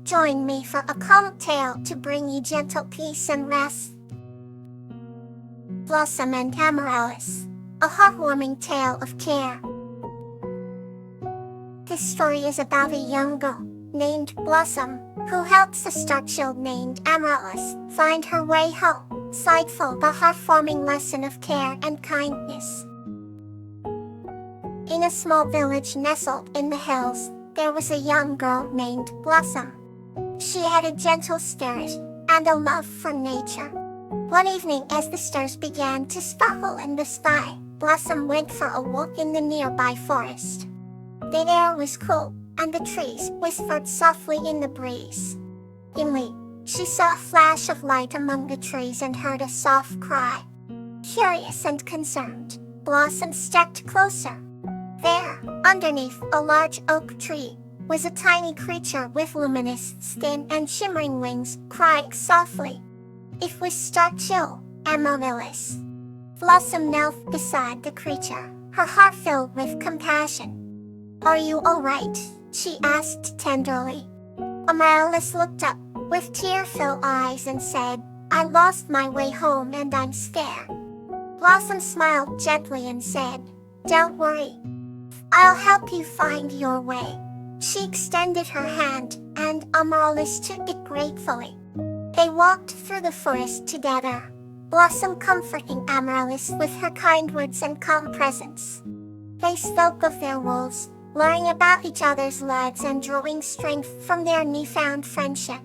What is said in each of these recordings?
Join me for a calm tale to bring you gentle peace and rest. Blossom and Amaryllis, a heartwarming tale of care. This story is about a young girl named Blossom who helps a star-child named Amaryllis find her way home, insightful the heartwarming lesson of care and kindness. In a small village nestled in the hills, there was a young girl named Blossom. She had a gentle spirit and a love for nature. One evening, as the stars began to sparkle in the sky, Blossom went for a walk in the nearby forest. The air was cool, and the trees whispered softly in the breeze. Suddenly, she saw a flash of light among the trees and heard a soft cry. Curious and concerned, Blossom stepped closer. There, underneath a large oak tree, was a tiny creature with luminous skin and shimmering wings, crying softly. It was star-child Amaryllis. Blossom knelt beside the creature, her heart filled with compassion. "Are you all right?" she asked tenderly. Amaryllis looked up with tear-filled eyes and said, "I lost my way home and I'm scared." Blossom smiled gently and said, "Don't worry. I'll help you find your way." She extended her hand, and Amaryllis took it gratefully. They walked through the forest together, Blossom comforting Amaryllis with her kind words and calm presence. They spoke of their woes, learning about each other's lives and drawing strength from their newfound friendship.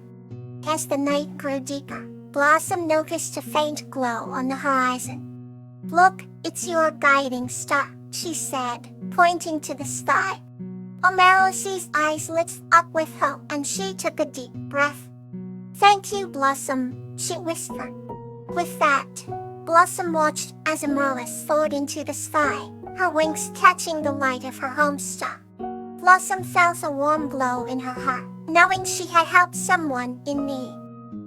As the night grew deeper, Blossom noticed a faint glow on the horizon. "Look, it's your guiding star," she said, pointing to the sky. Amaryllis's eyes lit up with hope, and she took a deep breath. "Thank you, Blossom," she whispered. With that, Blossom watched as Amaryllis soared into the sky, her wings catching the light of her home star. Blossom felt a warm glow in her heart, knowing she had helped someone in need.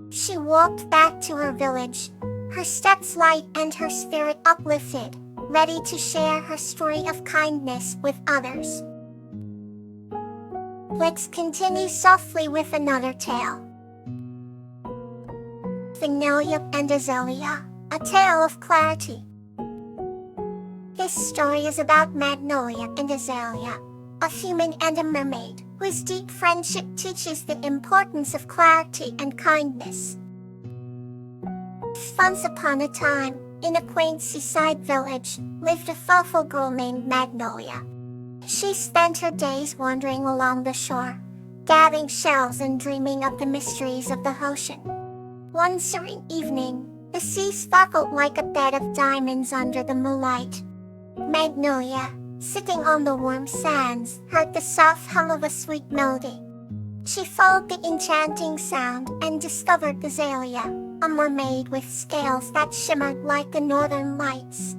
She walked back to her village, her steps light and her spirit uplifted, ready to share her story of kindness with others. Let's continue softly with another tale. Magnolia and Azalea, a tale of clarity. This story is about Magnolia and Azalea, a human and a mermaid, whose deep friendship teaches the importance of clarity and kindness. Once upon a time, in a quaint seaside village, lived a thoughtful girl named Magnolia. She spent her days wandering along the shore, gathering shells and dreaming of the mysteries of the ocean. One serene evening, the sea sparkled like a bed of diamonds under the moonlight. Magnolia, sitting on the warm sands, heard the soft hum of a sweet melody. She followed the enchanting sound and discovered Azalea, a mermaid with scales that shimmered like the northern lights.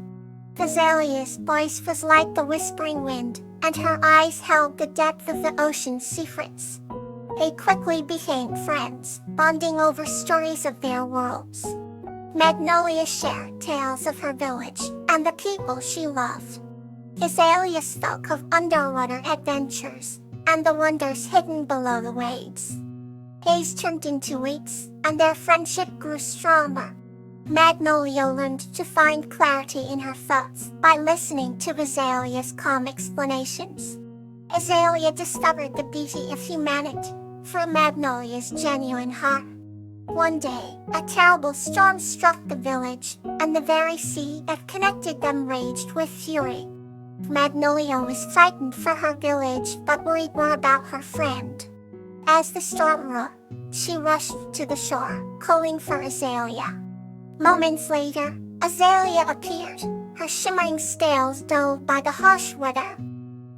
Azalea's voice was like the whispering wind, and her eyes held the depth of the ocean's secrets. They quickly became friends, bonding over stories of their worlds. Magnolia shared tales of her village and the people she loved. Azalea spoke of underwater adventures and the wonders hidden below the waves. Days turned into weeks, and their friendship grew stronger. Magnolia learned to find clarity in her thoughts by listening to Azalea's calm explanations. Azalea discovered the beauty of humanity through Magnolia's genuine heart. One day, a terrible storm struck the village, and the very sea that connected them raged with fury. Magnolia was frightened for her village but worried more about her friend. As the storm roared, she rushed to the shore, calling for Azalea. Moments later, Azalea appeared, her shimmering scales dulled by the harsh weather.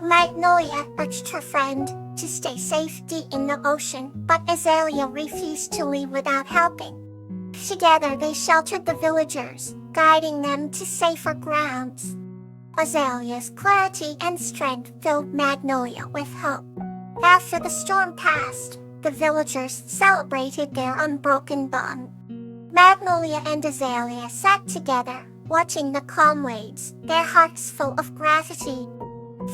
Magnolia urged her friend to stay safe deep in the ocean, but Azalea refused to leave without helping. Together they sheltered the villagers, guiding them to safer grounds. Azalea's clarity and strength filled Magnolia with hope. After the storm passed, the villagers celebrated their unbroken bond. Magnolia and Azalea sat together, watching the calm waves, their hearts full of gratitude.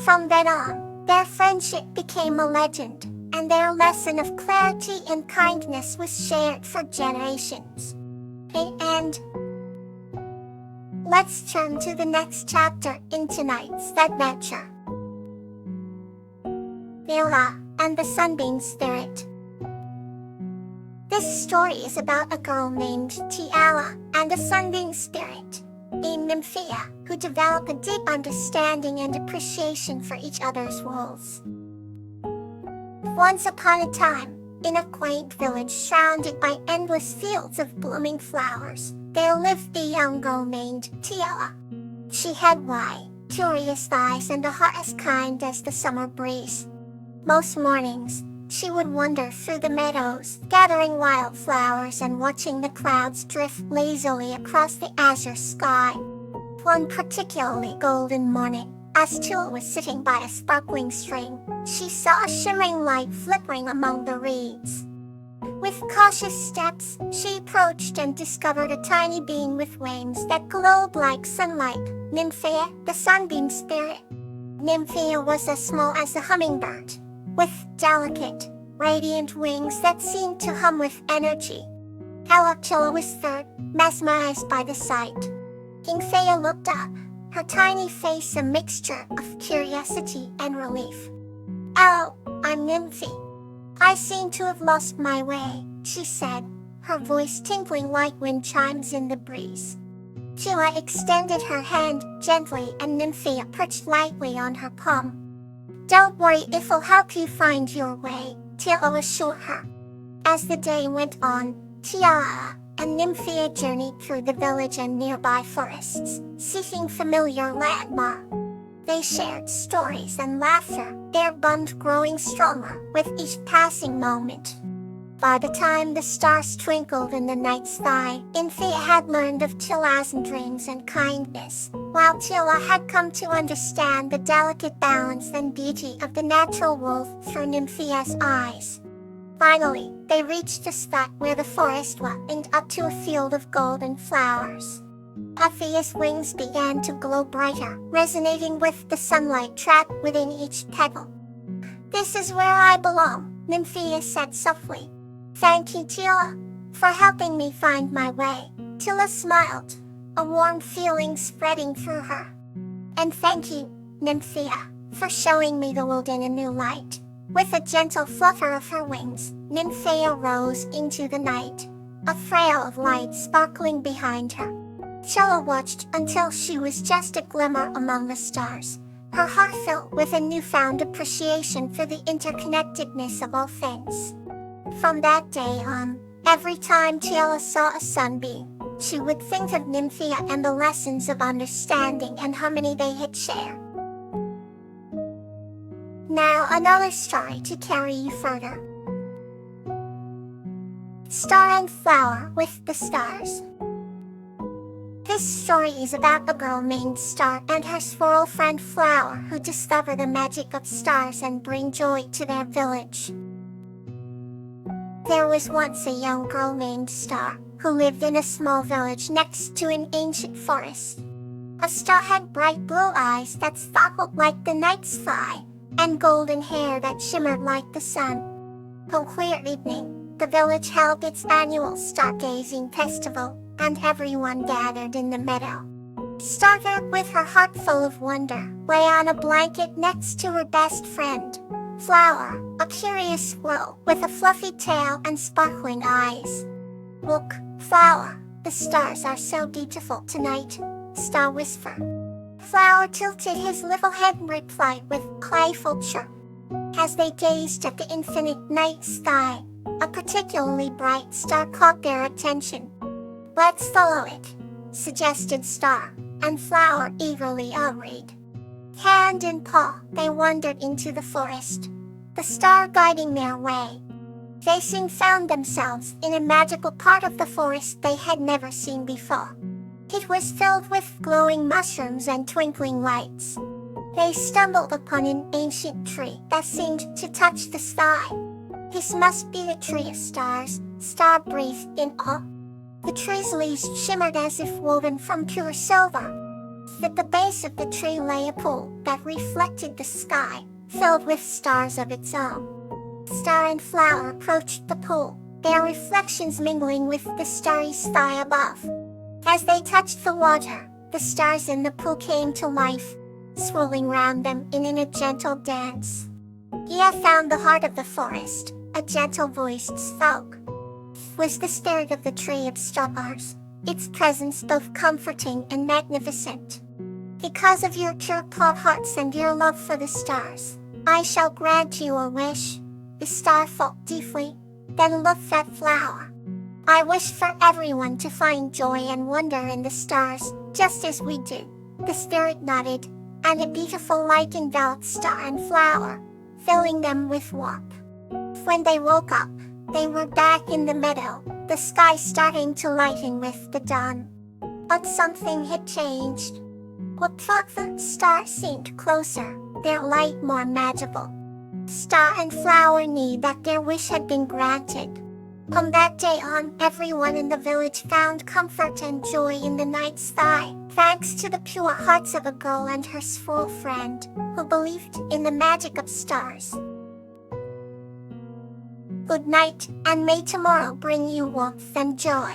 From then on, their friendship became a legend, and their lesson of clarity and kindness was shared for generations. And let's turn to the next chapter in tonight's adventure. Bella and the Sunbeam Spirit. This story is about a girl named Tiala and a sunbeam spirit named Nymphia who develop a deep understanding and appreciation for each other's worlds. Once upon a time, in a quaint village surrounded by endless fields of blooming flowers, there lived a young girl named Tiala. She had wide, curious eyes and a heart as kind as the summer breeze. Most mornings, she would wander through the meadows, gathering wildflowers and watching the clouds drift lazily across the azure sky. One particularly golden morning, as Tiala was sitting by a sparkling stream, she saw a shimmering light flickering among the reeds. With cautious steps, she approached and discovered a tiny being with wings that glowed like sunlight, Nymphia, the sunbeam spirit. Nymphia was as small as a hummingbird, with delicate, radiant wings that seemed to hum with energy. Tiala was mesmerized by the sight. Nymphia looked up, her tiny face a mixture of curiosity and relief. "Oh, I'm Nymphy. I seem to have lost my way," she said, her voice tinkling like wind chimes in the breeze. Tiala extended her hand gently and Nymphia perched lightly on her palm. "Don't worry, if I'll help you find your way," Tiala assured her. As the day went on, Tiala and Nymphia journeyed through the village and nearby forests, seeking familiar landmarks. They shared stories and laughter, their bond growing stronger with each passing moment. By the time the stars twinkled in the night sky, Nymphia had learned of Tiala's dreams and kindness, while Tiala had come to understand the delicate balance and beauty of the natural world through Nymphia's eyes. Finally, they reached a spot where the forest widened up to a field of golden flowers. Nymphia's wings began to glow brighter, resonating with the sunlight trapped within each petal. "This is where I belong," Nymphia said softly. "Thank you, Tiala, for helping me find my way." Tiala smiled, a warm feeling spreading through her. "And thank you, Nymphia, for showing me the world in a new light." With a gentle flutter of her wings, Nymphia rose into the night, a trail of light sparkling behind her. Tiala watched until she was just a glimmer among the stars, her heart filled with a newfound appreciation for the interconnectedness of all things. From that day on, every time Tiala saw a sunbeam, she would think of Nymphia and the lessons of understanding and harmony they had shared. Now another story to carry you further. Star and Flower with the Stars. This story is about a girl named Star and her squirrel friend Flower who discover the magic of stars and bring joy to their village. There was once a young girl named Star who lived in a small village next to an ancient forest. A star had bright blue eyes that sparkled like the night sky, and golden hair that shimmered like the sun. On clear evening, the village held its annual stargazing festival, and everyone gathered in the meadow. Star, with her heart full of wonder, lay on a blanket next to her best friend, Flower, a curious squirrel with a fluffy tail and sparkling eyes. "Look, Flower, the stars are so beautiful tonight," Star whispered. Flower tilted his little head and replied with playful chirp. As they gazed at the infinite night sky, a particularly bright star caught their attention. "Let's follow it," suggested Star, and Flower eagerly agreed. Hand in paw, they wandered into the forest, the star guiding their way. They soon found themselves in a magical part of the forest they had never seen before. It was filled with glowing mushrooms and twinkling lights. They stumbled upon an ancient tree that seemed to touch the sky. "This must be the tree of stars," Star breathed in awe. The tree's leaves shimmered as if woven from pure silver. At the base of the tree lay a pool that reflected the sky, filled with stars of its own. Star and Flower approached the pool, their reflections mingling with the starry sky above. As they touched the water, the stars in the pool came to life, swirling round them in a gentle dance. "You have found the heart of the forest," a gentle voice spoke. Was the spirit of the tree of stars, its presence both comforting and magnificent. "Because of your pure hearts and your love for the stars, I shall grant you a wish." The star thought deeply, then looked at Flower. "I wish for everyone to find joy and wonder in the stars, just as we do." The spirit nodded, and a beautiful light enveloped Star and Flower, filling them with warmth. When they woke up, they were back in the meadow, the sky starting to lighten with the dawn. But something had changed. What brought the stars seemed closer, their light more magical. Star and Flower knew that their wish had been granted. From that day on, everyone in the village found comfort and joy in the night sky, thanks to the pure hearts of a girl and her small friend, who believed in the magic of stars. Good night, and may tomorrow bring you warmth and joy.